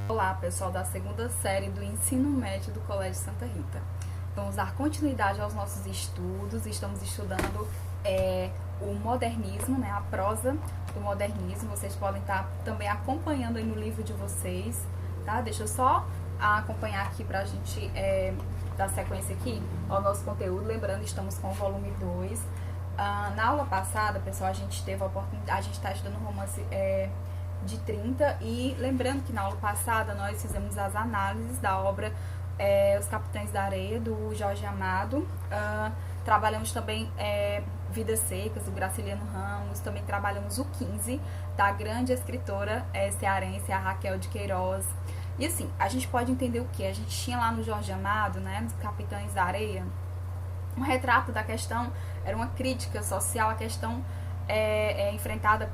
Olá, pessoal da segunda série do Ensino Médio do Colégio Santa Rita. Vamos dar continuidade aos nossos estudos. Estamos estudando o modernismo, né, a prosa do modernismo. Vocês podem estar também acompanhando aí no livro de vocês, tá? Deixa eu só acompanhar aqui pra gente dar sequência aqui ao nosso conteúdo. Lembrando, estamos com o volume 2. Na aula passada, pessoal, a gente teve a oportunidade, a gente está estudando romance de 30, e lembrando que na aula passada nós fizemos as análises da obra Os Capitães da Areia, do Jorge Amado. Trabalhamos também Vidas Secas, do Graciliano Ramos. Também trabalhamos o 15, da grande escritora cearense, a Raquel de Queiroz. E assim, a gente pode entender o que? A gente tinha lá no Jorge Amado, né, nos Capitães da Areia, um retrato da questão, era uma crítica social à questão enfrentada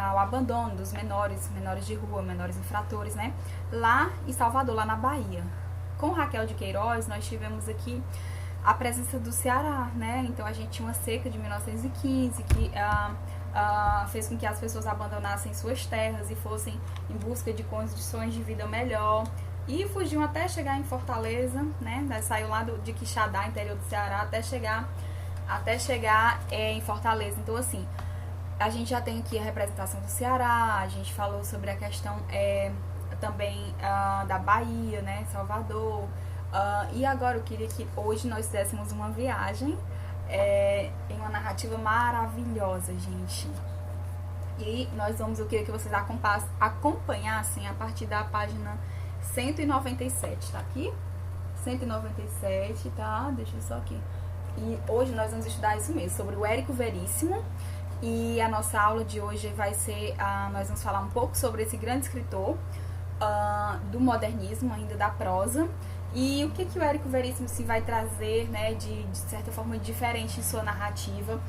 ao abandono dos menores de rua, menores infratores, né? Lá em Salvador, lá na Bahia. Com Raquel de Queiroz, nós tivemos aqui a presença do Ceará, né? Então a gente tinha uma seca de 1915 que fez com que as pessoas abandonassem suas terras e fossem em busca de condições de vida melhor. E fugiam até chegar em Fortaleza, né? Saiu lá de Quixadá, interior do Ceará, até chegar em Fortaleza. Então, assim, a gente já tem aqui a representação do Ceará, a gente falou sobre a questão também da Bahia, né? Salvador. E agora eu queria que hoje nós fizéssemos uma viagem em uma narrativa maravilhosa, gente. E eu queria que vocês acompanhassem a partir da página 197, tá aqui? 197, tá? Deixa eu só aqui. E hoje nós vamos estudar isso mesmo, sobre o Érico Veríssimo. E a nossa aula de hoje vai ser, nós vamos falar um pouco sobre esse grande escritor do modernismo, ainda da prosa. E o que o Érico Veríssimo se vai trazer, né, de certa forma diferente em sua narrativa.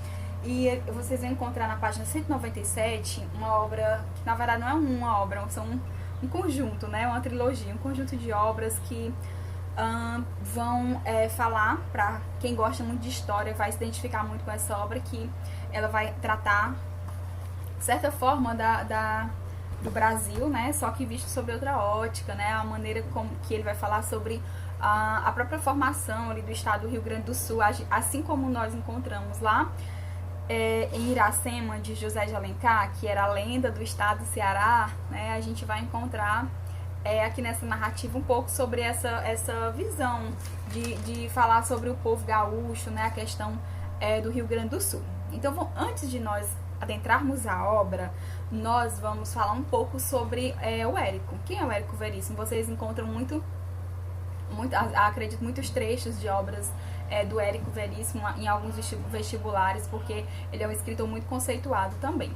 E vocês vão encontrar na página 197 uma obra, que na verdade não é uma obra, são um conjunto, né, uma trilogia, um conjunto de obras que vão falar, para quem gosta muito de história, vai se identificar muito com essa obra, que ela vai tratar, de certa forma, do Brasil, né, só que visto sob outra ótica, né, a maneira como que ele vai falar sobre a própria formação ali do estado do Rio Grande do Sul, assim como nós encontramos lá em Iracema, de José de Alencar, que era a lenda do estado do Ceará, né, a gente vai encontrar aqui nessa narrativa um pouco sobre essa visão de falar sobre o povo gaúcho, né, a questão do Rio Grande do Sul. Então, antes de nós adentrarmos a obra, nós vamos falar um pouco sobre o Érico. Quem é o Érico Veríssimo? Vocês encontram acredito, muitos trechos de obras do Érico Veríssimo em alguns vestibulares, porque ele é um escritor muito conceituado também.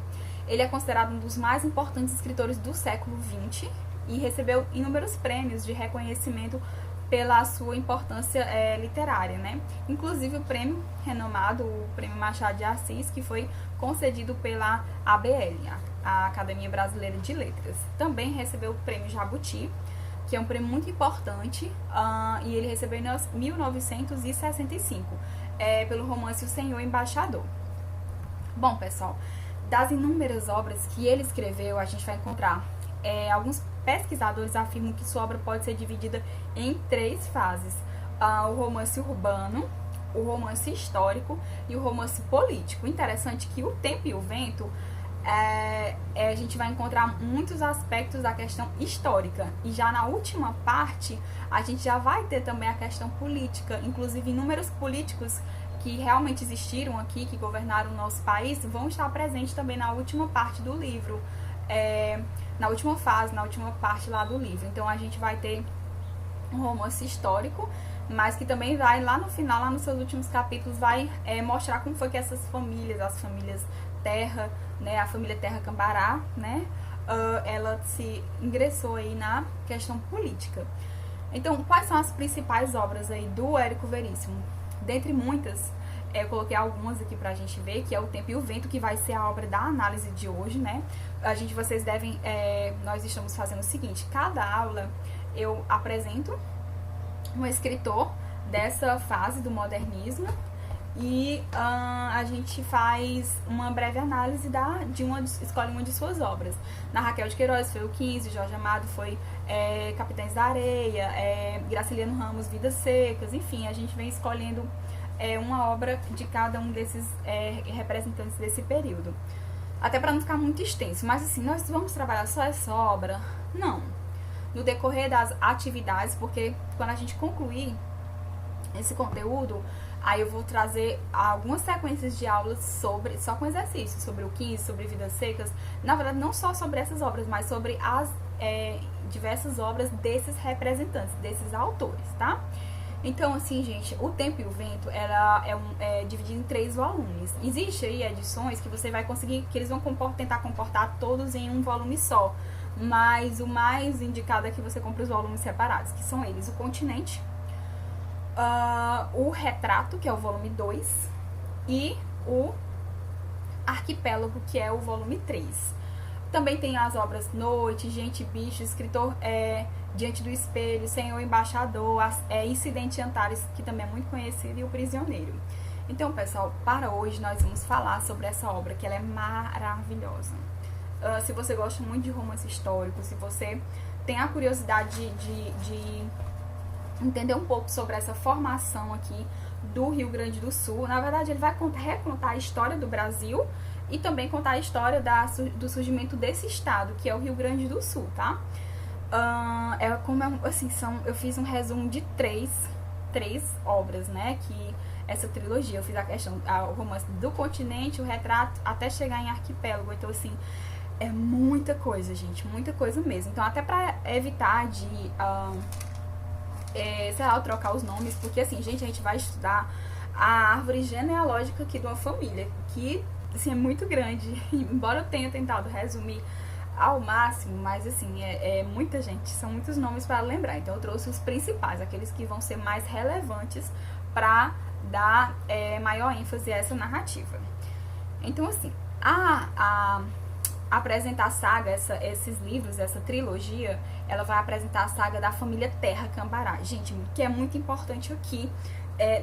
Ele é considerado um dos mais importantes escritores do século XX e recebeu inúmeros prêmios de reconhecimento pela sua importância literária, né? Inclusive o prêmio renomado, o Prêmio Machado de Assis, que foi concedido pela ABL, a Academia Brasileira de Letras. Também recebeu o Prêmio Jabuti, que é um prêmio muito importante, e ele recebeu em 1965, pelo romance O Senhor Embaixador. Bom, pessoal, das inúmeras obras que ele escreveu, a gente vai encontrar alguns pesquisadores afirmam que sua obra pode ser dividida em 3 fases: o romance urbano, o romance histórico e o romance político. Interessante que O Tempo e o Vento a gente vai encontrar muitos aspectos da questão histórica, e já na última parte a gente já vai ter também a questão política, inclusive inúmeros políticos que realmente existiram aqui, que governaram o nosso país, vão estar presentes também na última parte do livro, na última fase, na última parte lá do livro. Então a gente vai ter um romance histórico, mas que também vai lá no final, lá nos seus últimos capítulos, vai mostrar como foi que essas famílias, as famílias Terra, né, a família Terra Cambará, né, ela se ingressou aí na questão política. Então, quais são as principais obras aí do Érico Veríssimo? Dentre muitas, eu coloquei algumas aqui pra gente ver, que é O Tempo e o Vento, que vai ser a obra da análise de hoje, né? Vocês devem, nós estamos fazendo o seguinte: cada aula eu apresento um escritor dessa fase do modernismo, e a gente faz uma breve análise escolhe uma de suas obras. Na Raquel de Queiroz foi o 15, Jorge Amado foi Capitães da Areia, Graciliano Ramos, Vidas Secas, enfim, a gente vem escolhendo uma obra de cada um desses representantes desse período. Até para não ficar muito extenso, mas assim, nós vamos trabalhar só essa obra? Não. No decorrer das atividades, porque quando a gente concluir esse conteúdo, aí eu vou trazer algumas sequências de aulas só com exercícios, sobre o 15, sobre Vidas Secas, na verdade não só sobre essas obras, mas sobre as diversas obras desses representantes, desses autores, tá? Então, assim, gente, O Tempo e o Vento, ela é dividido em 3 volumes. Existe aí edições que você vai conseguir, que eles vão tentar comportar todos em um volume só, mas o mais indicado é que você compre os volumes separados, que são eles: O Continente, o Retrato, que é o volume 2, e o Arquipélago, que é o volume 3. Também tem as obras Noite, Gente Bicho, Escritor Diante do Espelho, Senhor Embaixador, Incidente Antares, que também é muito conhecido, e O Prisioneiro. Então, pessoal, para hoje nós vamos falar sobre essa obra, que ela é maravilhosa. Se você gosta muito de romance histórico, se você tem a curiosidade de entender um pouco sobre essa formação aqui do Rio Grande do Sul, na verdade ele vai recontar a história do Brasil e também contar a história do surgimento desse estado, que é o Rio Grande do Sul, tá? Eu fiz um resumo de três obras, né? Que essa trilogia, eu fiz o romance do Continente, o Retrato, até chegar em Arquipélago. Então, assim, é muita coisa, gente, muita coisa mesmo. Então, até pra evitar de, eu trocar os nomes, porque, assim, gente, a gente vai estudar a árvore genealógica aqui de uma família, que, assim, é muito grande. Embora eu tenha tentado resumir ao máximo, mas assim, é muita gente, são muitos nomes para lembrar. Então eu trouxe os principais, aqueles que vão ser mais relevantes para dar maior ênfase a essa narrativa. Então, assim, a apresentar a saga, esses livros, essa trilogia, ela vai apresentar a saga da família Terra Cambará. Gente, que é muito importante aqui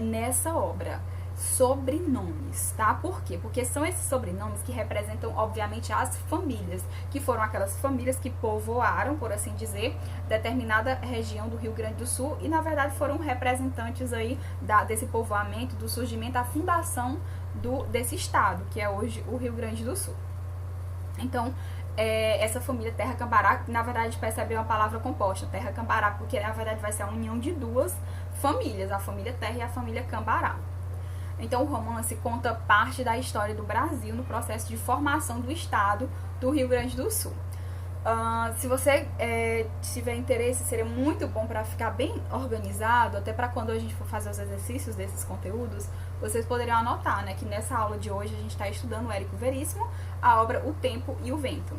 nessa obra. Sobrenomes, tá? Por quê? Porque são esses sobrenomes que representam, obviamente, as famílias, que foram aquelas famílias que povoaram, por assim dizer, determinada região do Rio Grande do Sul e, na verdade, foram representantes aí desse povoamento, do surgimento, da fundação desse estado, que é hoje o Rio Grande do Sul. Então, essa família Terra Cambará, na verdade, percebe uma palavra composta, Terra Cambará, porque, na verdade, vai ser a união de duas famílias, a família Terra e a família Cambará. Então, o romance conta parte da história do Brasil no processo de formação do estado do Rio Grande do Sul. Se você tiver interesse, seria muito bom para ficar bem organizado, até para quando a gente for fazer os exercícios desses conteúdos, vocês poderiam anotar, né, que nessa aula de hoje a gente está estudando o Érico Veríssimo, a obra O Tempo e o Vento.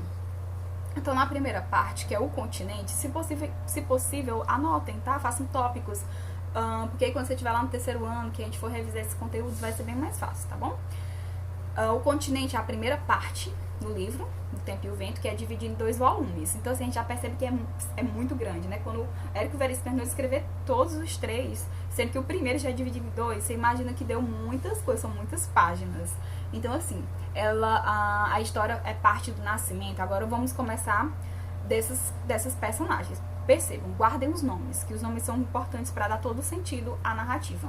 Então, na primeira parte, que é o Continente, se possível, anotem, tá? Façam tópicos, porque aí quando você estiver lá no terceiro ano, que a gente for revisar esses conteúdos, vai ser bem mais fácil, tá bom? O Continente é a primeira parte do livro, O Tempo e o Vento, que é dividido em 2 volumes. Então, assim, a gente já percebe que é muito grande, né? Quando o Érico Veríssimo terminou de escrever todos os 3, sendo que o primeiro já é dividido em 2, você imagina que deu muitas coisas, são muitas páginas. Então, assim, a história é parte do nascimento. Agora vamos começar dessas personagens. Percebam, guardem os nomes, que os nomes são importantes para dar todo sentido à narrativa.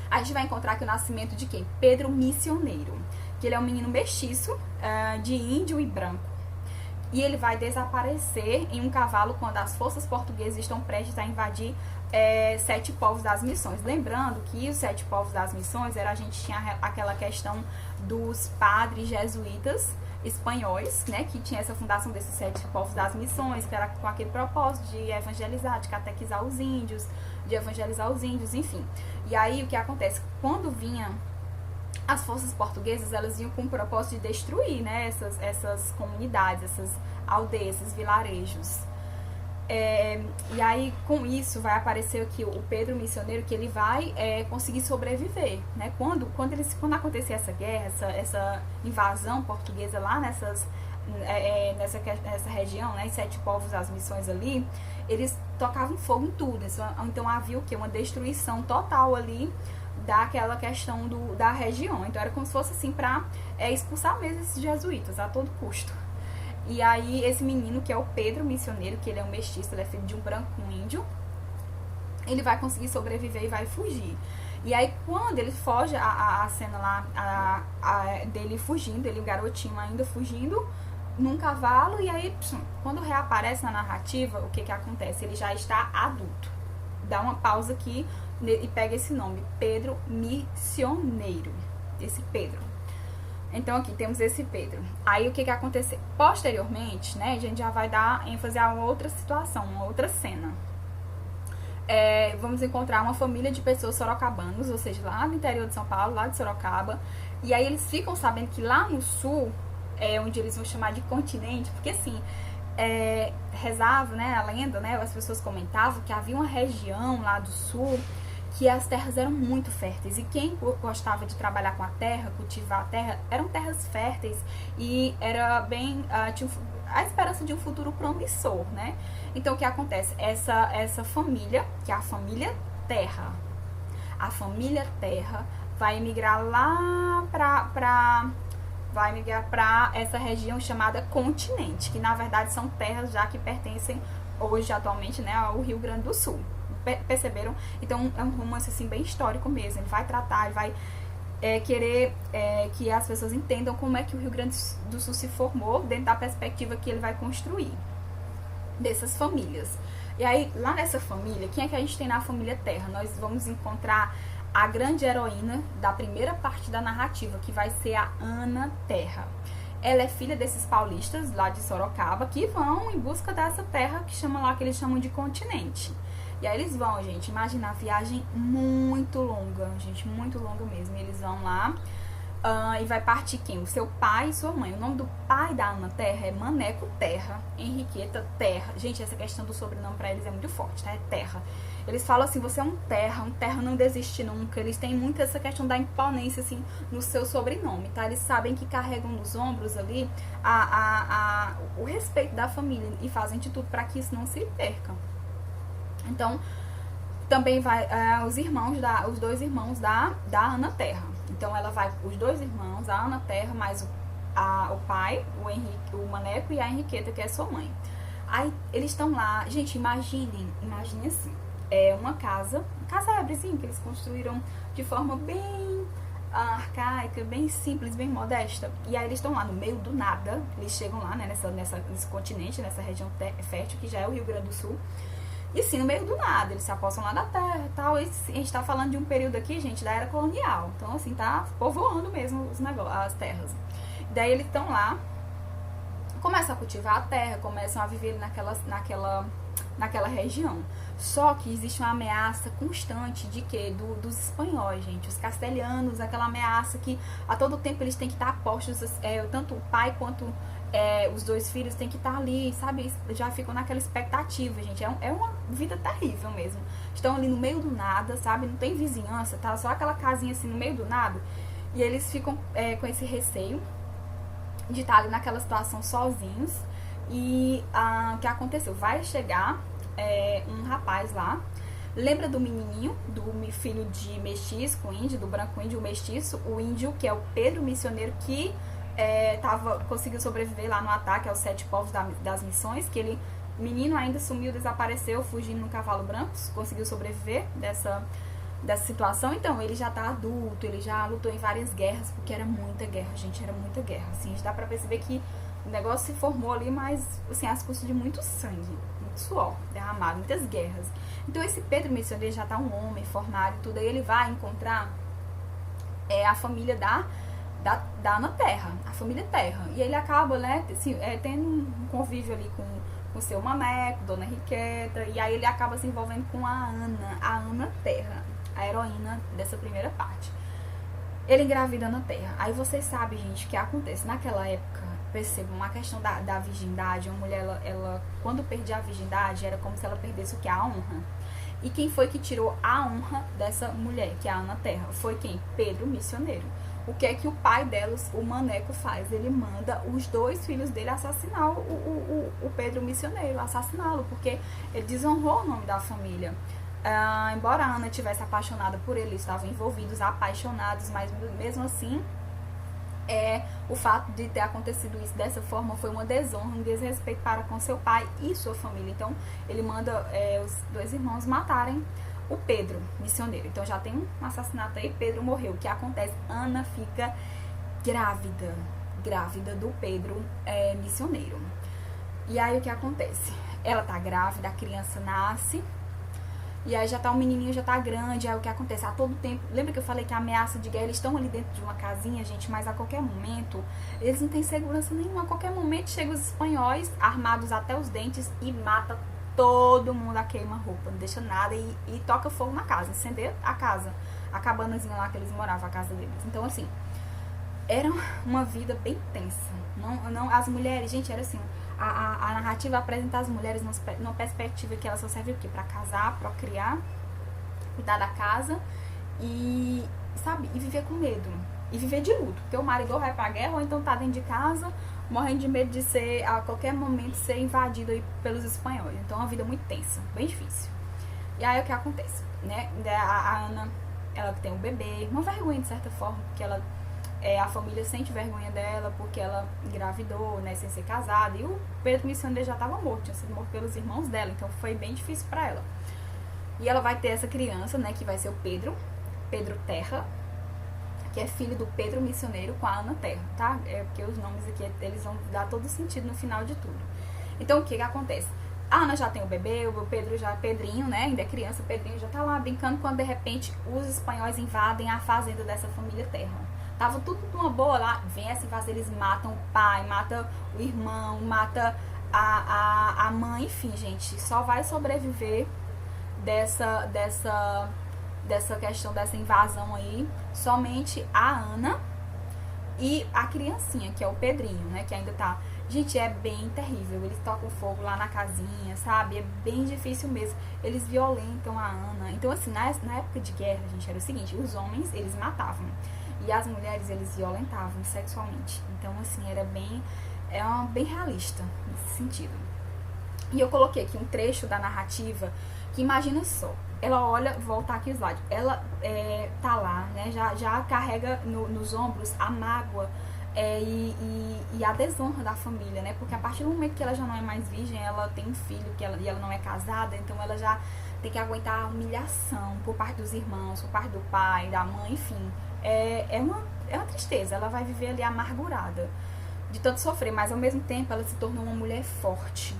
A gente vai encontrar aqui o nascimento de quem? Pedro Missioneiro, que ele é um menino mestiço, de índio e branco. E ele vai desaparecer em um cavalo quando as forças portuguesas estão prestes a invadir 7 povos das missões. Lembrando que os 7 povos das missões, a gente tinha aquela questão dos padres jesuítas espanhóis, né, que tinha essa fundação desses 7 povos das missões, que era com aquele propósito de evangelizar, de catequizar os índios, enfim. E aí o que acontece? Quando vinha as forças portuguesas, elas vinham com o propósito de destruir, né, essas comunidades, essas aldeias, esses vilarejos. E aí, com isso, vai aparecer aqui o Pedro Missioneiro, que ele vai conseguir sobreviver, né? Quando acontecer essa guerra, essa invasão portuguesa lá nessa região, né, em 7 povos, as missões ali, eles tocavam fogo em tudo. Então havia o quê? Uma destruição total ali daquela questão da região. Então era como se fosse assim pra expulsar mesmo esses jesuítas a todo custo. E aí esse menino, que é o Pedro Missioneiro, que ele é um mestiço, ele é filho de um branco, um índio, ele vai conseguir sobreviver e vai fugir. E aí quando ele foge, a cena lá dele fugindo, ele, o garotinho ainda fugindo num cavalo, e aí quando reaparece na narrativa, o que que acontece? Ele já está adulto. Dá uma pausa aqui e pega esse nome, Pedro Missioneiro, esse Pedro. Então aqui temos esse Pedro. Aí o que que aconteceu? Posteriormente, né, a gente já vai dar ênfase a uma outra situação, uma outra cena. Vamos encontrar uma família de pessoas sorocabanos, ou seja, lá no interior de São Paulo, lá de Sorocaba. E aí eles ficam sabendo que lá no sul, onde eles vão chamar de continente, porque assim, rezava, né, a lenda, né, as pessoas comentavam que havia uma região lá do sul que as terras eram muito férteis, e quem gostava de trabalhar com a terra, cultivar a terra, eram terras férteis, e era bem, tinha a esperança de um futuro promissor, né? Então o que acontece? Essa família, que é a família Terra, vai emigrar lá vai migrar para essa região chamada continente, que na verdade são terras já que pertencem hoje, atualmente, né, ao Rio Grande do Sul. Perceberam? Então é um romance assim bem histórico mesmo. Ele vai tratar, ele vai querer que as pessoas entendam como é que o Rio Grande do Sul se formou dentro da perspectiva que ele vai construir dessas famílias. E aí, lá nessa família, quem é que a gente tem na família Terra? Nós vamos encontrar a grande heroína da primeira parte da narrativa, que vai ser a Ana Terra. Ela é filha desses paulistas lá de Sorocaba, que vão em busca dessa terra que eles chamam de continente. E aí eles vão, gente, imagina a viagem muito longa, gente, muito longa mesmo. E eles vão lá e vai partir quem? O seu pai e sua mãe. O nome do pai da Ana Terra é Maneco Terra, Henriqueta Terra. Gente, essa questão do sobrenome pra eles é muito forte, tá? É Terra. Eles falam assim, você é um terra não desiste nunca. Eles têm muito essa questão da imponência, assim, no seu sobrenome, tá? Eles sabem que carregam nos ombros ali o respeito da família e fazem de tudo para que isso não se perca. Então, também vai os dois irmãos da Ana Terra. Então, ela vai, os dois irmãos, a Ana Terra, mais o pai, o Maneco, e a Henriqueta, que é sua mãe. Aí, eles estão lá, gente, imaginem assim, uma casebrezinha que eles construíram de forma bem arcaica, bem simples, bem modesta. E aí eles estão lá no meio do nada, eles chegam lá, né, nesse continente, nessa região fértil, que já é o Rio Grande do Sul. E sim, no meio do nada, eles se apossam lá da terra e tal. E a gente tá falando de um período aqui, gente, da era colonial. Então, assim, tá povoando mesmo as terras. Daí eles estão lá, começam a cultivar a terra, começam a viver naquela região. Só que existe uma ameaça constante de quê? Dos espanhóis, gente. Os castelhanos, aquela ameaça que a todo tempo eles têm que estar postos, tanto o pai quanto os dois filhos têm que estar ali, sabe? Já ficam naquela expectativa, gente. É uma vida terrível mesmo. Estão ali no meio do nada, sabe? Não tem vizinhança, tá? Só aquela casinha assim no meio do nada. E eles ficam com esse receio de estar ali naquela situação sozinhos. E o que aconteceu? Vai chegar um rapaz lá. Lembra do menininho, do filho de mestiço com índio, do branco índio, o mestiço, o índio, que é o Pedro Missioneiro, que conseguiu sobreviver lá no ataque aos 7 povos das missões, que ele, menino, ainda sumiu, desapareceu, fugindo no cavalo branco, conseguiu sobreviver dessa situação. Então, ele já tá adulto, ele já lutou em várias guerras, porque era muita guerra, gente, era muita guerra, assim, dá pra perceber que o negócio se formou ali, mas, assim, às custas de muito sangue, muito suor derramado, muitas guerras. Então, esse Pedro Missioneiro já tá um homem formado e tudo, aí ele vai encontrar a família da Ana Terra, a família Terra. E ele acaba, né, assim, tendo um convívio ali com o seu Maneco, Dona Henriqueta, e aí ele acaba se envolvendo com a Ana Terra, a heroína dessa primeira parte. Ele engravida Ana Terra. Aí vocês sabem, gente, o que acontece naquela época. Percebam, a questão da virgindade, uma mulher, ela quando perdia a virgindade, era como se ela perdesse o que? A honra. E quem foi que tirou a honra dessa mulher, que é a Ana Terra? Foi quem? Pedro Missioneiro. O que é que o pai delas, o Maneco, faz? Ele manda os 2 filhos dele assassinar o Pedro Missioneiro, assassiná-lo, porque ele desonrou o nome da família. embora a Ana tivesse apaixonada por ele, eles estavam envolvidos, apaixonados, mas mesmo assim, o fato de ter acontecido isso dessa forma foi uma desonra, um desrespeito para com seu pai e sua família. Então, ele manda os dois irmãos matarem o Pedro, missioneiro. Então, já tem um assassinato aí, Pedro morreu. O que acontece? Ana fica grávida do Pedro, missioneiro. E aí, o que acontece? Ela tá grávida, a criança nasce, e aí o menininho já tá grande. Aí o que acontece? A todo tempo, lembra que eu falei que a ameaça de guerra, eles estão ali dentro de uma casinha, gente, mas a qualquer momento, eles não têm segurança nenhuma. A qualquer momento chegam os espanhóis, armados até os dentes, e mata todo mundo a queima-roupa, não deixa nada, e toca fogo na casa, incender a casa, a cabanazinha lá que eles moravam, a casa deles. Então, assim, era uma vida bem tensa. As mulheres, gente, era assim, a narrativa apresenta as mulheres numa perspectiva que elas só servem o quê? Pra casar, procriar, cuidar da casa e, sabe, e viver com medo. E viver de luto, porque o marido ou vai pra guerra ou então tá dentro de casa, morrendo de medo de ser, a qualquer momento, ser invadido aí pelos espanhóis. Então é uma vida muito tensa, bem difícil. E aí o que acontece, né? A Ana, ela tem um bebê, uma vergonha de certa forma, porque ela... a família sente vergonha dela porque ela engravidou, né, sem ser casada. E o Pedro missioneiro já estava morto, tinha sido morto pelos irmãos dela. Então foi bem difícil para ela. E ela vai ter essa criança, né, que vai ser o Pedro Terra, que é filho do Pedro missioneiro com a Ana Terra, tá? É porque os nomes aqui, eles vão dar todo sentido no final de tudo. Então o que acontece? A Ana já tem o bebê, o Pedro já, Pedrinho, né, ainda é criança, o Pedrinho já tá lá brincando, quando de repente os espanhóis invadem a fazenda dessa família Terra. Tava tudo numa boa lá, vem essa invasão, eles matam o pai, matam o irmão, matam a mãe, enfim, gente, só vai sobreviver dessa questão, dessa invasão aí, somente a Ana e a criancinha, que é o Pedrinho, né, que ainda tá... Gente, é bem terrível, eles tocam fogo lá na casinha, sabe, é bem difícil mesmo, eles violentam a Ana. Então, assim, na época de guerra, gente, era o seguinte, os homens, eles matavam, e as mulheres, eles violentavam sexualmente. Então, assim, era bem realista nesse sentido. E eu coloquei aqui um trecho da narrativa que, imagina só, ela olha, voltar aqui o slide, ela tá lá, né, já carrega nos ombros a mágoa e a desonra da família, né, porque a partir do momento que ela já não é mais virgem, ela tem um filho e ela não é casada, então ela já tem que aguentar a humilhação por parte dos irmãos, por parte do pai, da mãe, enfim. É uma tristeza, ela vai viver ali amargurada de tanto sofrer, mas ao mesmo tempo ela se tornou uma mulher forte,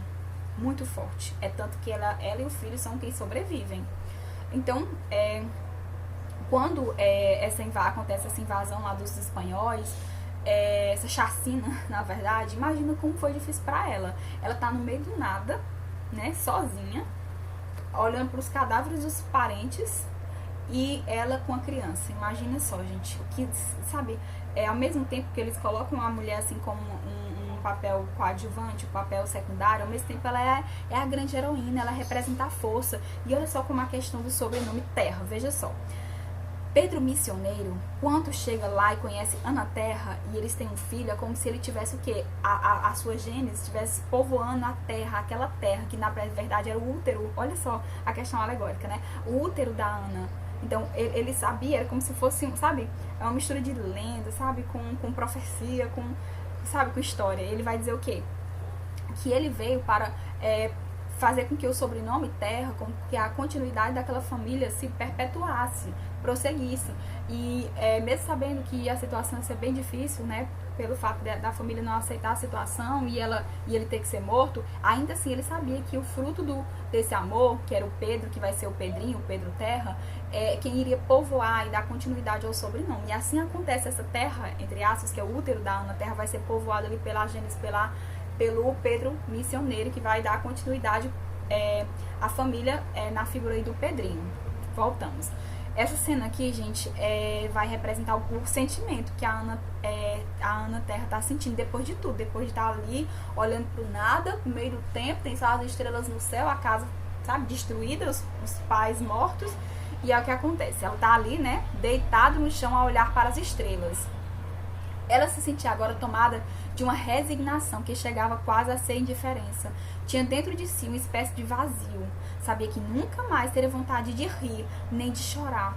muito forte. É tanto que ela e o filho são quem sobrevivem. Então, quando acontece essa invasão lá dos espanhóis, essa chacina, na verdade, imagina como foi difícil pra ela. Ela tá no meio do nada, né, sozinha, olhando para os cadáveres dos parentes, e ela com a criança. Imagina só, gente, que, sabe, ao mesmo tempo que eles colocam a mulher assim como um papel coadjuvante, um papel secundário, ao mesmo tempo ela é a grande heroína, ela representa a força. E olha só como a questão do sobrenome Terra, veja só. Pedro missioneiro, quando chega lá e conhece Ana Terra e eles têm um filho, é como se ele tivesse o quê? A sua gênese estivesse povoando a terra, aquela terra que na verdade era o útero. Olha só a questão alegórica, né? O útero da Ana. Então, ele sabia, era como se fosse, sabe? É uma mistura de lenda, sabe? Com profecia, sabe? Com história. Ele vai dizer o quê? Que ele veio para fazer com que o sobrenome Terra, com que a continuidade daquela família se perpetuasse, prosseguisse. E mesmo sabendo que a situação ia ser bem difícil, né? Pelo fato da família não aceitar a situação e ele ter que ser morto, ainda assim ele sabia que o fruto desse amor, que era o Pedro, que vai ser o Pedrinho, o Pedro Terra, quem iria povoar e dar continuidade ao sobrenome. E assim acontece, essa terra, entre aspas, que é o útero da Ana Terra, vai ser povoada ali pela Gênesis, pelo Pedro missioneiro, que vai dar continuidade à família na figura aí do Pedrinho. Voltamos. Essa cena aqui, gente, vai representar o sentimento que a Ana Terra tá sentindo depois de tudo, depois de estar ali olhando pro nada, no meio do tempo, tem só as estrelas no céu, a casa, sabe, destruída, os pais mortos, e é o que acontece. Ela tá ali, né, deitada no chão a olhar para as estrelas. Ela se sentia agora tomada de uma resignação que chegava quase a ser indiferença. Tinha dentro de si uma espécie de vazio. Sabia que nunca mais teria vontade de rir, nem de chorar.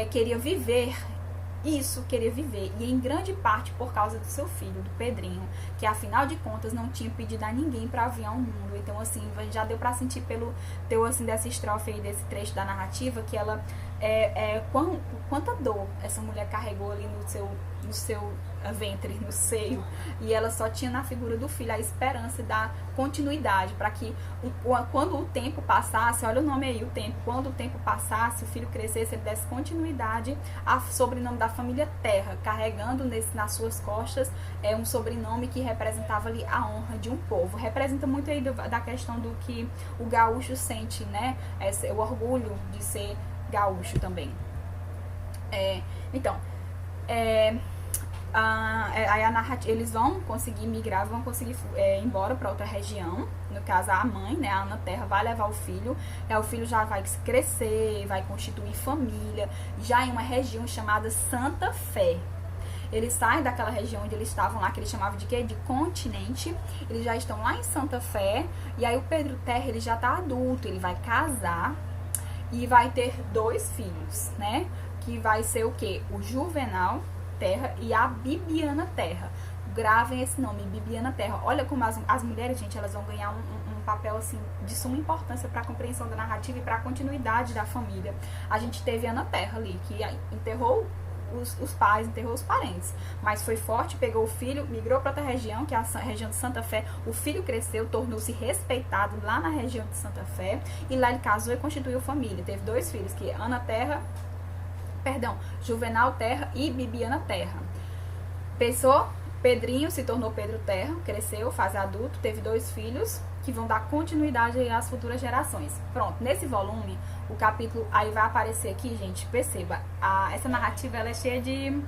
Queria viver. Isso, queria viver, e em grande parte por causa do seu filho, do Pedrinho, que afinal de contas não tinha pedido a ninguém para vir ao mundo. Então, assim, já deu para sentir pelo teu, assim, dessa estrofe aí, desse trecho da narrativa, que ela, quanta dor essa mulher carregou ali no seu ventre, no seio, e ela só tinha na figura do filho a esperança da continuidade, para que quando o tempo passasse, olha o nome aí, o tempo, quando o tempo passasse, o filho crescesse, ele desse continuidade ao sobrenome da família Terra, carregando nas suas costas um sobrenome que representava ali a honra de um povo. Representa muito aí da questão do que o gaúcho sente, né? O orgulho de ser gaúcho também. Aí a narrativa, eles vão conseguir migrar, vão conseguir ir embora para outra região. No caso, a mãe, né, a Ana Terra, vai levar o filho. O filho já vai crescer, vai constituir família, já em uma região chamada Santa Fé. Eles saem daquela região onde eles estavam lá, que eles chamavam de quê? De continente. Eles já estão lá em Santa Fé. E aí o Pedro Terra, ele já tá adulto, ele vai casar e vai ter 2 filhos, né? Que vai ser o quê? O Juvenal Terra e a Bibiana Terra. Gravem esse nome, Bibiana Terra. Olha como as mulheres, gente, elas vão ganhar um papel, assim, de suma importância para a compreensão da narrativa e para a continuidade da família. A gente teve Ana Terra ali, que enterrou os pais, enterrou os parentes, mas foi forte, pegou o filho, migrou para outra região, que é a região de Santa Fé. O filho cresceu, tornou-se respeitado lá na região de Santa Fé, e lá ele casou e constituiu família. Teve 2 filhos, que é Juvenal Terra e Bibiana Terra. Pedrinho se tornou Pedro Terra, cresceu, fase adulto, teve 2 filhos que vão dar continuidade às futuras gerações. Pronto, nesse volume, o capítulo aí vai aparecer aqui, gente, perceba, essa narrativa ela é cheia de,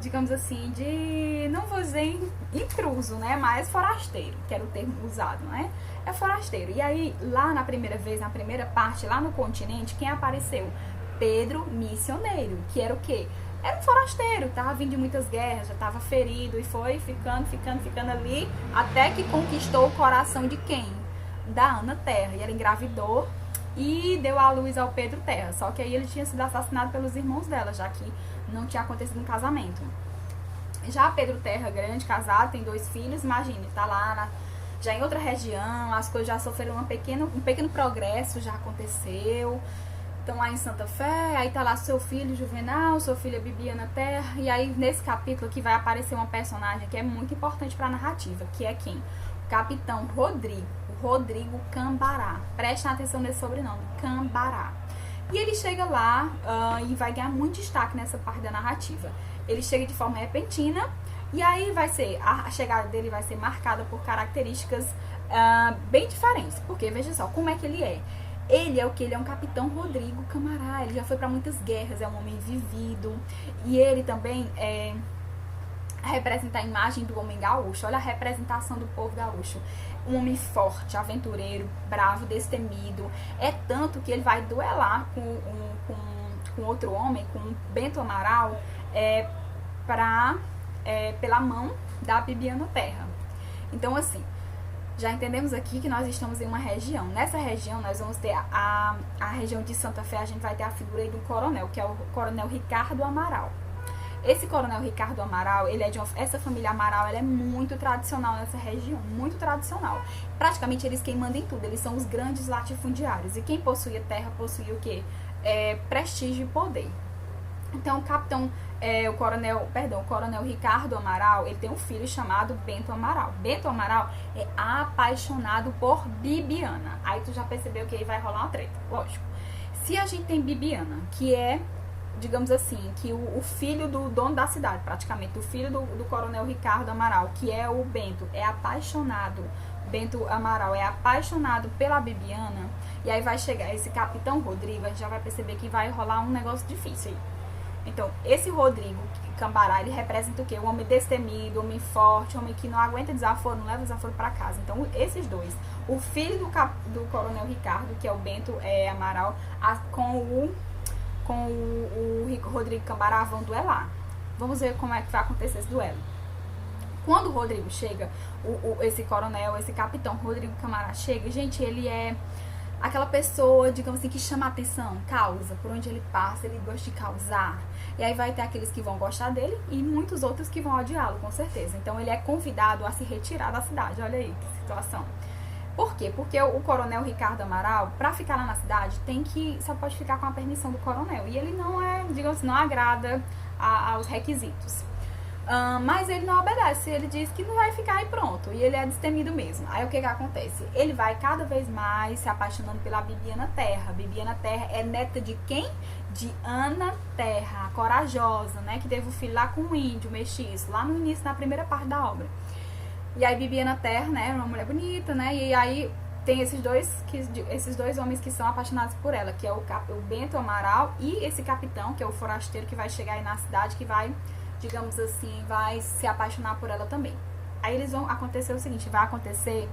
digamos assim, de, não vou dizer intruso, né, mas forasteiro, que era o termo usado, né, é forasteiro. E aí, lá na primeira parte, lá no continente, quem apareceu? Pedro Missioneiro, que era o quê? Era um forasteiro, tava vindo de muitas guerras, já tava ferido e foi ficando ali, até que conquistou o coração de quem? Da Ana Terra. E ela engravidou e deu à luz ao Pedro Terra. Só que aí ele tinha sido assassinado pelos irmãos dela, já que não tinha acontecido um casamento. Já Pedro Terra, grande, casado, tem 2 filhos, imagine, tá lá já em outra região, as coisas já sofreram um pequeno progresso, já aconteceu. Estão lá em Santa Fé, aí tá lá seu filho Juvenal, sua filha Bibiana Terra, e aí nesse capítulo aqui vai aparecer uma personagem que é muito importante para a narrativa, que é quem? O Capitão Rodrigo Cambará. Prestem atenção nesse sobrenome, Cambará. E ele chega lá e vai ganhar muito destaque nessa parte da narrativa. Ele chega de forma repentina, e aí a chegada dele vai ser marcada por características bem diferentes, porque veja só, como é que ele é? Ele é o que? Ele é um capitão Rodrigo Cambará, ele já foi para muitas guerras, é um homem vivido, e ele também representa a imagem do homem gaúcho. Olha a representação do povo gaúcho, um homem forte, aventureiro, bravo, destemido. É tanto que ele vai duelar com outro homem, com Bento Amaral, pela mão da Bibiana Terra. Então, assim, já entendemos aqui que nós estamos em uma região. Nessa região, nós vamos ter a região de Santa Fé, a gente vai ter a figura aí do coronel, que é o coronel Ricardo Amaral. Esse coronel Ricardo Amaral, ele é essa família Amaral, ela é muito tradicional nessa região, muito tradicional. Praticamente eles quem mandam em tudo, eles são os grandes latifundiários. E quem possuía terra, possuía o quê? Prestígio e poder. Então, o coronel Ricardo Amaral, ele tem um filho chamado Bento Amaral. Bento Amaral é apaixonado por Bibiana. Aí tu já percebeu que aí vai rolar uma treta, lógico. Se a gente tem Bibiana, que é, digamos assim, que o filho do dono da cidade, praticamente, o filho do coronel Ricardo Amaral, que é o Bento, Bento Amaral é apaixonado pela Bibiana, e aí vai chegar esse capitão Rodrigo, a gente já vai perceber que vai rolar um negócio difícil aí. Então, esse Rodrigo Cambará, ele representa o quê? O homem destemido, o homem forte, o homem que não aguenta desaforo, não leva desaforo para casa. Então, esses dois, o filho do coronel Ricardo, que é o Bento Amaral, com o Rodrigo Cambará vão duelar. Vamos ver como é que vai acontecer esse duelo. Quando o Rodrigo chega, esse coronel, esse capitão Rodrigo Camará chega, gente, ele é aquela pessoa, digamos assim, que chama a atenção, causa, por onde ele passa, ele gosta de causar. E aí vai ter aqueles que vão gostar dele e muitos outros que vão odiá-lo, com certeza. Então ele é convidado a se retirar da cidade, olha aí que situação. Por quê? Porque o coronel Ricardo Amaral, pra ficar lá na cidade, só pode ficar com a permissão do coronel. E ele não digamos assim, não agrada aos requisitos. Mas ele não obedece, ele diz que não vai ficar e pronto, e ele é destemido mesmo. Aí o que acontece? Ele vai cada vez mais se apaixonando pela Bibiana Terra. Bibiana Terra é neta de quem? De Ana Terra, a corajosa, né, que teve um filho lá com um índio mestiço, lá no início, na primeira parte da obra. E aí Bibiana Terra, né, é uma mulher bonita, né, e aí tem esses dois homens que são apaixonados por ela, que é o Bento Amaral e esse capitão, que é o forasteiro que vai chegar aí na cidade, que vai, digamos assim, vai se apaixonar por ela também. Aí eles vão acontecer o seguinte, vai acontecer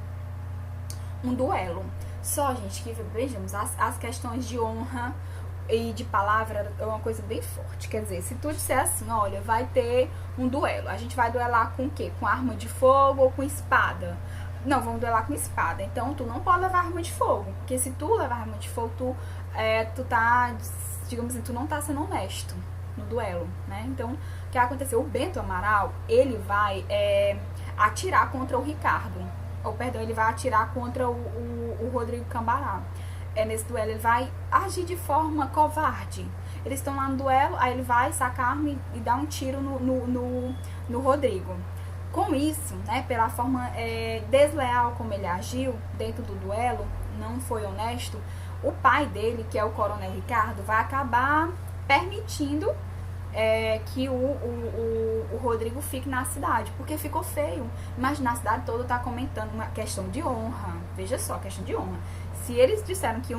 um duelo. Só, gente, que vejamos, as questões de honra e de palavra é uma coisa bem forte. Quer dizer, se tu disser assim, olha, vai ter um duelo, a gente vai duelar com o quê? Com arma de fogo ou com espada? Não, vamos duelar com espada. Então, tu não pode levar arma de fogo, porque se tu levar arma de fogo, tu tá, digamos assim, tu não tá sendo honesto no duelo, né? Então, o que aconteceu? O Bento Amaral, ele vai atirar contra o Ricardo, ou perdão, ele vai atirar contra o Rodrigo Cambará. Nesse duelo, ele vai agir de forma covarde. Eles estão lá no duelo, aí ele vai sacar a arma e dar um tiro no Rodrigo. Com isso, né, pela forma desleal como ele agiu dentro do duelo, não foi honesto, o pai dele, que é o coronel Ricardo, vai acabar permitindo que o Rodrigo fique na cidade, porque ficou feio. Imagina, a cidade toda tá comentando uma questão de honra. Veja só, questão de honra. Se eles disseram que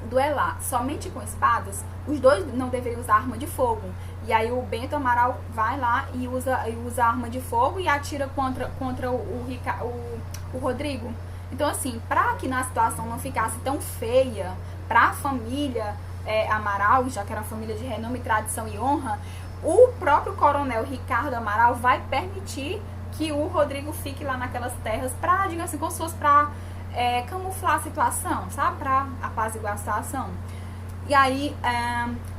duelar somente com espadas, os dois não deveriam usar arma de fogo. E aí o Bento Amaral vai lá e usa arma de fogo e atira contra o Rodrigo. Então, assim, para que na situação não ficasse tão feia para a família Amaral, já que era uma família de renome, tradição e honra, o próprio coronel Ricardo Amaral vai permitir que o Rodrigo fique lá naquelas terras para, digamos assim, como se fosse para camuflar a situação, sabe? Para apaziguar a situação. E aí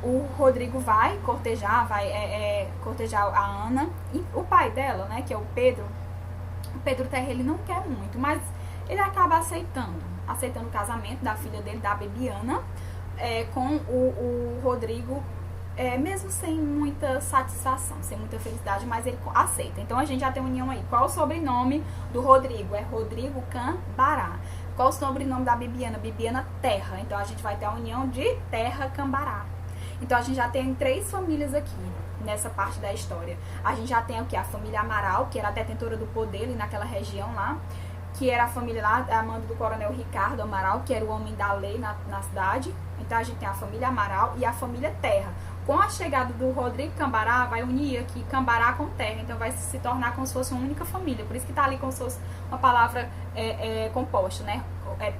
o Rodrigo vai cortejar a Ana, e o pai dela, né, que é o Pedro Terra, ele não quer muito, mas ele acaba aceitando o casamento da filha dele, da Bibiana, com o Rodrigo, mesmo sem muita satisfação, sem muita felicidade, mas ele aceita. Então a gente já tem uma união aí. Qual o sobrenome do Rodrigo? É Rodrigo Cambará. Qual o sobrenome da Bibiana? Bibiana Terra. Então a gente vai ter a união de Terra Cambará. Então a gente já tem 3 famílias aqui nessa parte da história. A gente já tem o que? A família Amaral, que era a detentora do poder ali naquela região lá, que era a família lá, a mando do coronel Ricardo Amaral, que era o homem da lei na cidade. Então a gente tem a família Amaral e a família Terra. Com a chegada do Rodrigo Cambará, vai unir aqui Cambará com Terra. Então vai se tornar como se fosse uma única família. Por isso que tá ali como se fosse uma palavra composta, né?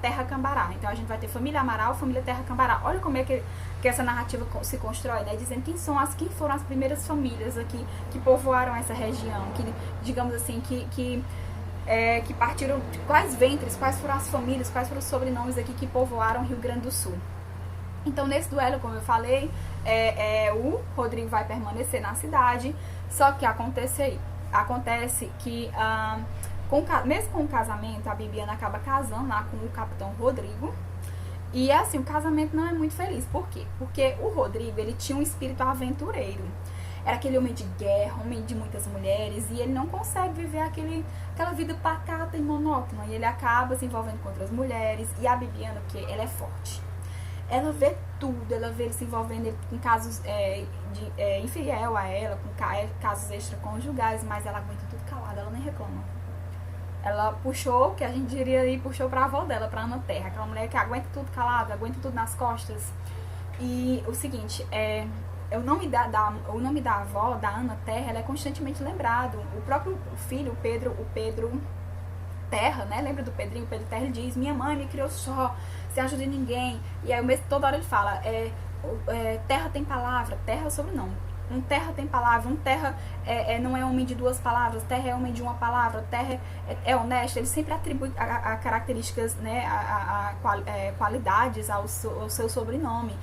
Terra Cambará. Então a gente vai ter família Amaral, família Terra Cambará. Olha como é que essa narrativa se constrói, né? Dizendo quem foram as primeiras famílias aqui que povoaram essa região, que, digamos assim, que partiram de quais ventres, quais foram as famílias, quais foram os sobrenomes aqui que povoaram Rio Grande do Sul. Então, nesse duelo, como eu falei, o Rodrigo vai permanecer na cidade, só que acontece que, mesmo com o casamento, a Bibiana acaba casando lá com o capitão Rodrigo, e assim, o casamento não é muito feliz. Por quê? Porque o Rodrigo, ele tinha um espírito aventureiro. Era aquele homem de guerra, homem de muitas mulheres, e ele não consegue viver aquela vida pacata e monótona, e ele acaba se envolvendo com outras mulheres. E a Bibiana, porque ela é forte, ela vê tudo, ela vê ele se envolvendo em casos infiel a ela, com casos extraconjugais, mas ela aguenta tudo calada, ela nem reclama. Ela puxou, que a gente diria aí, puxou pra avó dela, pra Ana Terra, aquela mulher que aguenta tudo calada, aguenta tudo nas costas. E o seguinte, o nome da avó, da Ana Terra, ela é constantemente lembrado. O próprio filho, o Pedro Terra, né? Lembra do Pedrinho? O Pedro Terra, ele diz: minha mãe me criou só, sem ajuda de ninguém. E aí toda hora ele fala, Terra tem palavra, Terra é o sobrenome. Um terra tem palavra, um terra não é homem de duas palavras, terra é homem de uma palavra, terra é honesto. Ele sempre atribui a características, né, qualidades ao seu sobrenome,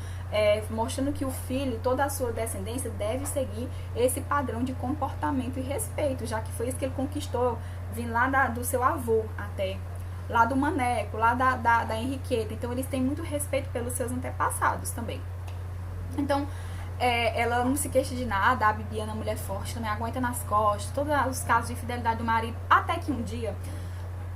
mostrando que o filho, toda a sua descendência deve seguir esse padrão de comportamento e respeito, já que foi isso que ele conquistou, vindo lá do seu avô até, lá do Maneco, lá da Henriqueta. Então eles têm muito respeito pelos seus antepassados também. Então, ela não se queixa de nada, a Bibiana, mulher forte, também aguenta nas costas, todos os casos de infidelidade do marido, até que um dia,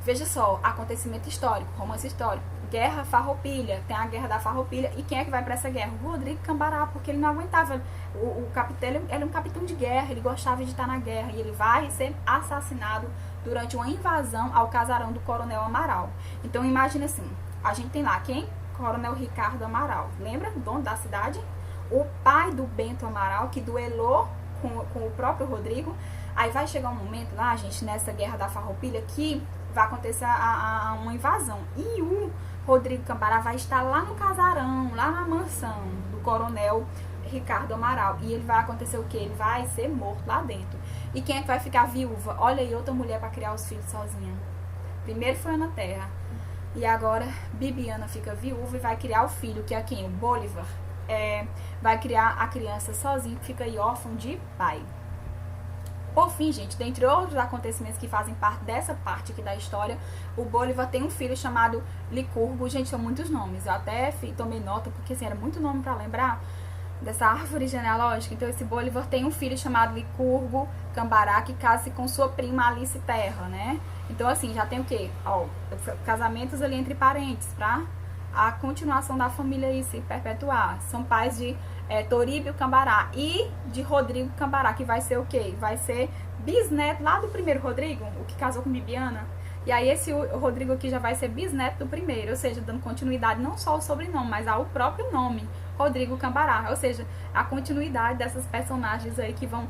veja só, acontecimento histórico, romance histórico, guerra Farroupilha, tem a guerra da Farroupilha, e quem é que vai pra essa guerra? O Rodrigo Cambará, porque ele não aguentava, o capitão, ele era um capitão de guerra, ele gostava de estar na guerra, e ele vai ser assassinado durante uma invasão ao casarão do Coronel Amaral. Então imagina assim, a gente tem lá quem? Coronel Ricardo Amaral, lembra? O dono da cidade? O pai do Bento Amaral, que duelou com o próprio Rodrigo. Aí vai chegar um momento lá, gente, nessa guerra da Farroupilha, que vai acontecer uma invasão. E o Rodrigo Cambará vai estar lá no casarão, lá na mansão do Coronel Ricardo Amaral. E ele vai acontecer o quê? Ele vai ser morto lá dentro. E quem é que vai ficar viúva? Olha aí, outra mulher para criar os filhos sozinha. Primeiro foi Ana Terra. E agora Bibiana fica viúva e vai criar o filho, que é quem? O Bolívar. Vai criar a criança sozinho, que fica aí órfão de pai. Por fim, gente, dentre outros acontecimentos que fazem parte dessa parte aqui da história, o Bolívar tem um filho chamado Licurgo. Gente, são muitos nomes. Eu até tomei nota, porque assim, era muito nome para lembrar dessa árvore genealógica. Então esse Bolívar tem um filho chamado Licurgo Cambará, que casa-se com sua prima Alice Terra, né? Então assim, já tem o quê? Ó, casamentos ali entre parentes, pra a continuação da família aí se perpetuar. São pais de Toríbio Cambará e de Rodrigo Cambará, que vai ser o quê? Vai ser bisneto lá do primeiro Rodrigo, o que casou com Bibiana. E aí esse Rodrigo aqui já vai ser bisneto do primeiro, ou seja, dando continuidade não só ao sobrenome, mas ao próprio nome, Rodrigo Cambará. Ou seja, a continuidade dessas personagens aí que vão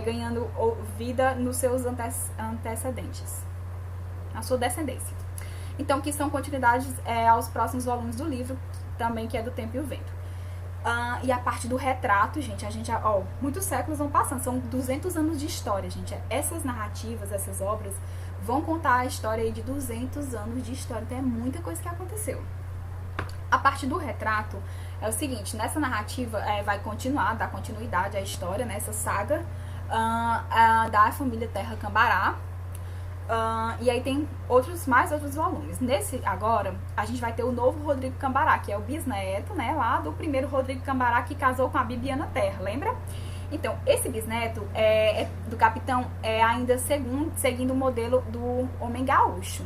ganhando vida nos seus antecedentes, a sua descendência. Então, que são continuidades aos próximos volumes do livro, também que é do Tempo e o Vento. E a parte do retrato, gente, muitos séculos vão passando, são 200 anos de história, gente. Essas narrativas, essas obras, vão contar a história aí de 200 anos de história, então é muita coisa que aconteceu. A parte do retrato é o seguinte, nessa narrativa vai continuar, dar continuidade à história, nessa saga da família Terra Cambará. E aí tem mais outros volumes. Nesse agora, a gente vai ter o novo Rodrigo Cambará, que é o bisneto, né, lá do primeiro Rodrigo Cambará, que casou com a Bibiana Terra, lembra? Então, esse bisneto do capitão ainda seguindo o modelo do homem gaúcho.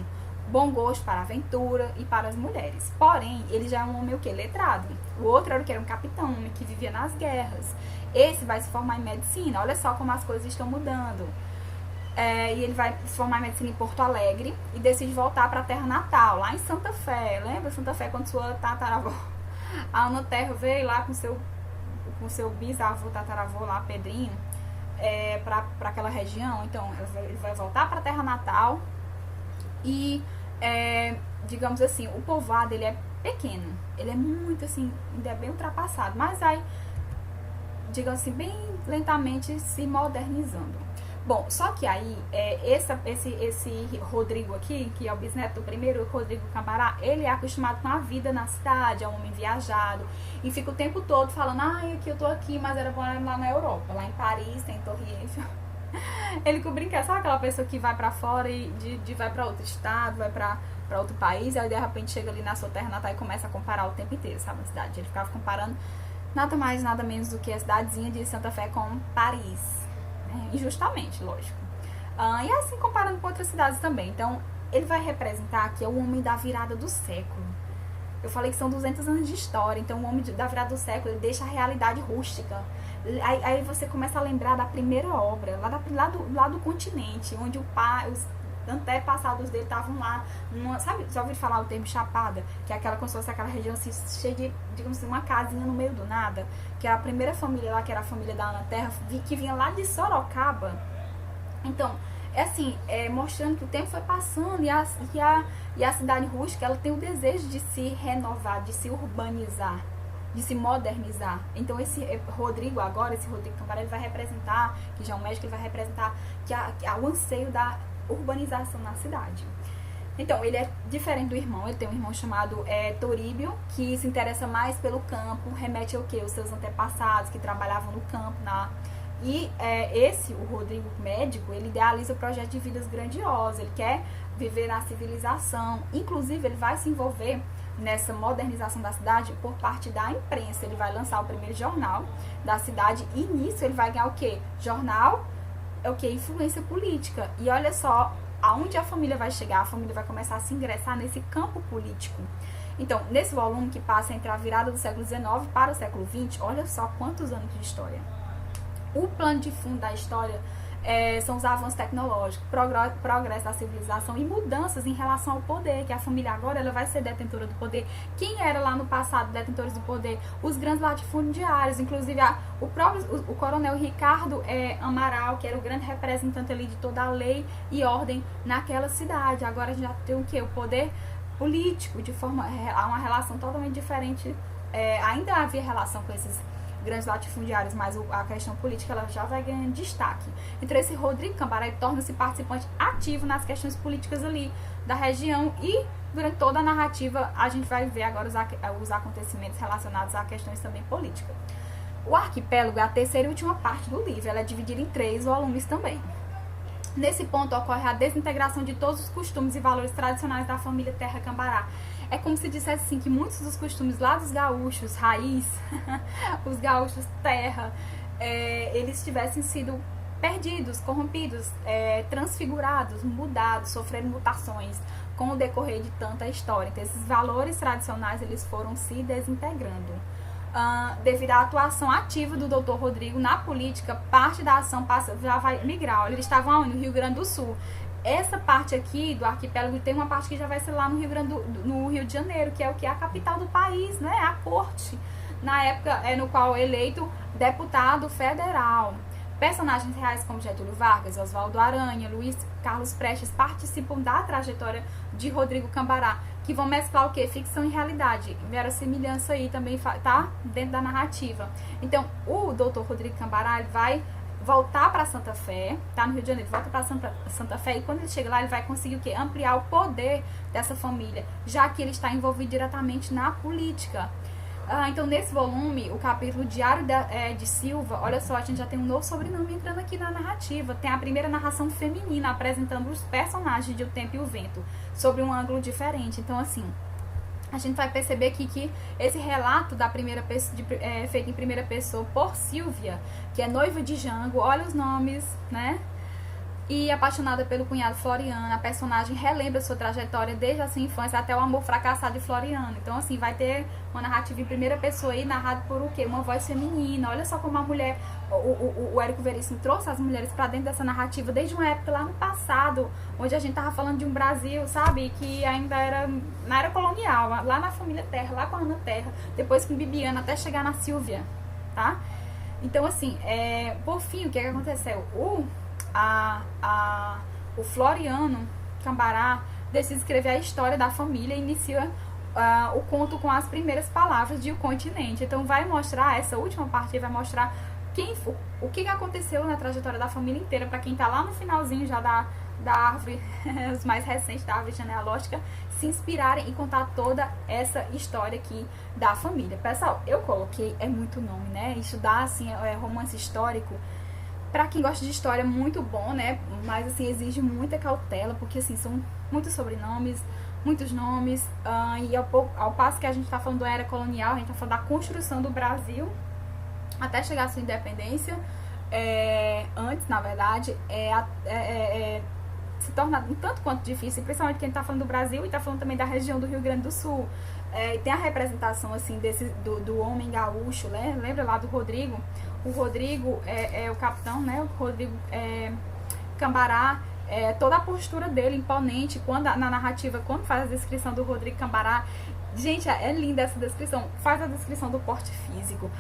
Bom gosto para a aventura e para as mulheres. Porém, ele já é um homem o quê? Letrado. O outro era o que? Era um capitão, um homem que vivia nas guerras. Esse vai se formar em medicina. Olha só como as coisas estão mudando. E ele vai se formar em medicina em Porto Alegre e decide voltar para a terra natal, lá em Santa Fé. Lembra Santa Fé, quando sua tataravó, a Ana Terra, veio lá com seu bisavô, tataravô lá, Pedrinho, para aquela região. Então, ele vai voltar para a terra natal e, digamos assim, o povoado, ele é pequeno. Ele é muito, assim, ainda é bem ultrapassado, mas vai, digamos assim, bem lentamente se modernizando. Bom, só que aí, esse Rodrigo aqui, que é o bisneto do primeiro, Rodrigo Cambará, ele é acostumado com a vida na cidade, é um homem viajado, e fica o tempo todo falando, aqui eu tô aqui, mas era bom lá na Europa, lá em Paris, tem Torre Eiffel. Ele que brinca, sabe aquela pessoa que vai pra fora e vai pra outro estado, vai pra outro país, e aí de repente chega ali na sua terra natal e começa a comparar o tempo inteiro, sabe, a cidade. Ele ficava comparando nada mais, nada menos do que a cidadezinha de Santa Fé com Paris. Injustamente, lógico. E assim comparando com outras cidades também. Então, ele vai representar que é o homem da virada do século. Eu falei que são 200 anos de história. Então, o homem da virada do século, ele deixa a realidade rústica. Aí você começa a lembrar da primeira obra, lá do continente, onde os antepassados dele estavam lá, sabe, já ouviram falar o termo chapada? Que é aquela, como se fosse aquela região assim, cheia de, digamos assim, uma casinha no meio do nada, que é a primeira família lá, que era a família da Ana Terra, que vinha lá de Sorocaba. Então, assim, mostrando que o tempo foi passando e a cidade rústica, ela tem o desejo de se renovar, de se urbanizar. de se modernizar. Então esse Rodrigo agora, esse Rodrigo Cambará, ele vai representar, que já é um médico, ele vai representar o anseio da urbanização na cidade. Então, ele é diferente do irmão, ele tem um irmão chamado Toríbio, que se interessa mais pelo campo, remete ao quê? Os seus antepassados que trabalhavam no campo, E o Rodrigo médico, ele idealiza o projeto de vidas grandiosos, ele quer viver na civilização, inclusive ele vai se envolver nessa modernização da cidade por parte da imprensa, ele vai lançar o primeiro jornal da cidade e nisso ele vai ganhar o quê? Jornal é o quê? Influência política. E olha só, aonde a família vai chegar, a família vai começar a se ingressar nesse campo político. Então, nesse volume que passa entre a virada do século XIX para o século XX, olha só quantos anos de história. O plano de fundo da história são os avanços tecnológicos, progresso da civilização e mudanças em relação ao poder, que a família agora ela vai ser detentora do poder. Quem era lá no passado detentores do poder? Os grandes latifundiários, inclusive o coronel Ricardo Amaral, que era o grande representante ali de toda a lei e ordem naquela cidade. Agora a gente já tem o quê? O poder político, há uma relação totalmente diferente. Ainda havia relação com esses grandes latifundiários, mas a questão política ela já vai ganhando destaque. Então esse Rodrigo Cambará torna-se participante ativo nas questões políticas ali da região e durante toda a narrativa a gente vai ver agora os acontecimentos relacionados a questões também políticas. O Arquipélago é a terceira e última parte do livro, ela é dividida em 3 volumes também. Nesse ponto ocorre a desintegração de todos os costumes e valores tradicionais da família Terra Cambará. É como se dissesse assim, que muitos dos costumes lá dos gaúchos, raiz, os gaúchos terra, eles tivessem sido perdidos, corrompidos, transfigurados, mudados, sofreram mutações com o decorrer de tanta história. Então, esses valores tradicionais, eles foram se desintegrando. Devido à atuação ativa do Dr. Rodrigo na política, parte da ação já vai migrar. Eles estavam no Rio Grande do Sul. Essa parte aqui do arquipélago tem uma parte que já vai ser lá no Rio de Janeiro, que é o que é a capital do país, né? A corte, na época no qual é eleito deputado federal. Personagens reais como Getúlio Vargas, Oswaldo Aranha, Luiz Carlos Prestes participam da trajetória de Rodrigo Cambará, que vão mesclar o quê? Ficção e realidade. Verossimilhança aí também tá dentro da narrativa. Então, o Dr. Rodrigo Cambará ele vai voltar para Santa Fé, tá no Rio de Janeiro, volta para Santa Fé, e quando ele chega lá, ele vai conseguir o quê? Ampliar o poder dessa família, já que ele está envolvido diretamente na política. Então, nesse volume, o capítulo Diário de Silva, olha só, a gente já tem um novo sobrenome entrando aqui na narrativa. Tem a primeira narração feminina, apresentando os personagens de O Tempo e o Vento, sobre um ângulo diferente. Então, assim, a gente vai perceber aqui que esse relato da feito em primeira pessoa por Silvia, que é noiva de Jango, olha os nomes, né? E apaixonada pelo cunhado Floriano, a personagem relembra sua trajetória desde a sua infância até o amor fracassado de Floriano. Então, assim, vai ter uma narrativa em primeira pessoa aí, narrado por o quê? Uma voz feminina. Olha só como a mulher, o Érico Veríssimo trouxe as mulheres para dentro dessa narrativa desde uma época lá no passado, onde a gente tava falando de um Brasil, sabe, que ainda era na era colonial, lá na família Terra, lá com a Ana Terra, depois com Bibiana, até chegar na Silvia, tá? Então, assim, por fim, o que aconteceu? O Floriano Cambará decide escrever a história da família e inicia o conto com as primeiras palavras de O Continente. Então vai mostrar, essa última parte vai mostrar o que aconteceu na trajetória da família inteira, para quem tá lá no finalzinho já da árvore, os mais recentes da árvore genealógica, se inspirarem e contar toda essa história aqui da família. Pessoal, eu coloquei, muito nome, né? Estudar, assim, romance histórico, pra quem gosta de história, é muito bom, né? Mas, assim, exige muita cautela, porque, assim, são muitos sobrenomes, muitos nomes, e ao passo que a gente tá falando da era colonial, a gente tá falando da construção do Brasil, até chegar à sua independência, antes, na verdade, se torna um tanto quanto difícil, principalmente quem tá falando do Brasil e tá falando também da região do Rio Grande do Sul. Tem a representação, assim, do homem gaúcho, né? Lembra lá do Rodrigo? O Rodrigo é o capitão, né? O Rodrigo Cambará, toda a postura dele imponente, na narrativa, quando faz a descrição do Rodrigo Cambará, gente, é linda essa descrição. Faz a descrição do porte físico,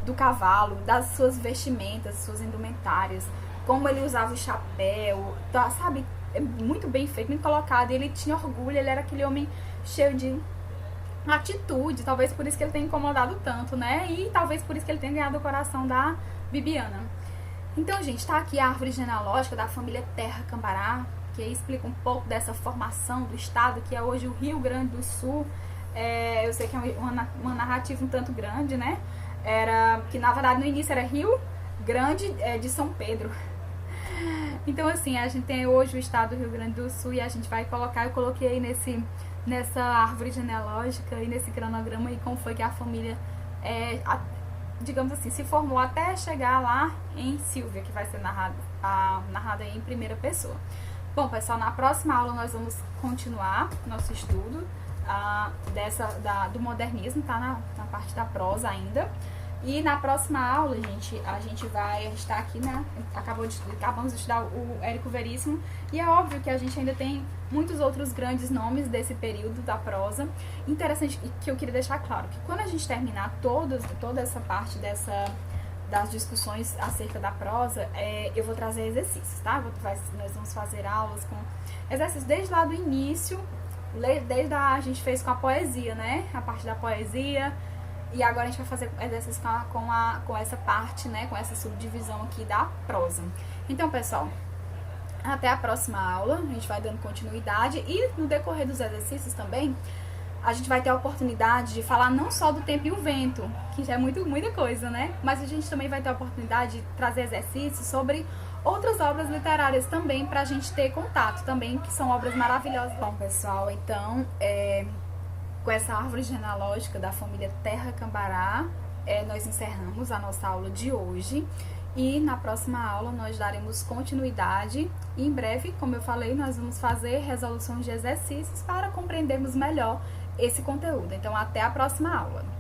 do cavalo, das suas vestimentas, suas indumentárias, como ele usava o chapéu, tá, sabe? É muito bem feito, muito colocado. Ele tinha orgulho, ele era aquele homem cheio de atitude, talvez por isso que ele tenha incomodado tanto, né? E talvez por isso que ele tenha ganhado o coração da Bibiana. Então, gente, tá aqui a árvore genealógica da família Terra Cambará, que aí explica um pouco dessa formação do estado, que é hoje o Rio Grande do Sul. Eu sei que é uma narrativa um tanto grande, né? Que na verdade no início era Rio Grande de São Pedro. Então, assim, a gente tem hoje o estado do Rio Grande do Sul e a gente vai colocar, eu coloquei nessa árvore genealógica e nesse cronograma e como foi que a família, digamos assim, se formou até chegar lá em Silvia, que vai ser narrada em primeira pessoa. Bom, pessoal, na próxima aula nós vamos continuar nosso estudo do modernismo, tá na parte da prosa ainda. E na próxima aula, gente, a gente está aqui, né? Acabamos de estudar o Érico Veríssimo. E é óbvio que a gente ainda tem muitos outros grandes nomes desse período da prosa. Interessante que eu queria deixar claro que quando a gente terminar toda essa parte das discussões acerca da prosa, eu vou trazer exercícios, tá? Nós vamos fazer aulas com exercícios desde lá do início, a gente fez com a poesia, né? A parte da poesia. E agora a gente vai fazer exercícios com essa parte, né? Com essa subdivisão aqui da prosa. Então, pessoal, até a próxima aula. A gente vai dando continuidade. E no decorrer dos exercícios também, a gente vai ter a oportunidade de falar não só do tempo e o vento, que já é muita coisa, né? Mas a gente também vai ter a oportunidade de trazer exercícios sobre outras obras literárias também, pra gente ter contato também, que são obras maravilhosas. Bom, pessoal, então, com essa árvore genealógica da família Terra Cambará, nós encerramos a nossa aula de hoje. E na próxima aula nós daremos continuidade e em breve, como eu falei, nós vamos fazer resoluções de exercícios para compreendermos melhor esse conteúdo. Então, até a próxima aula.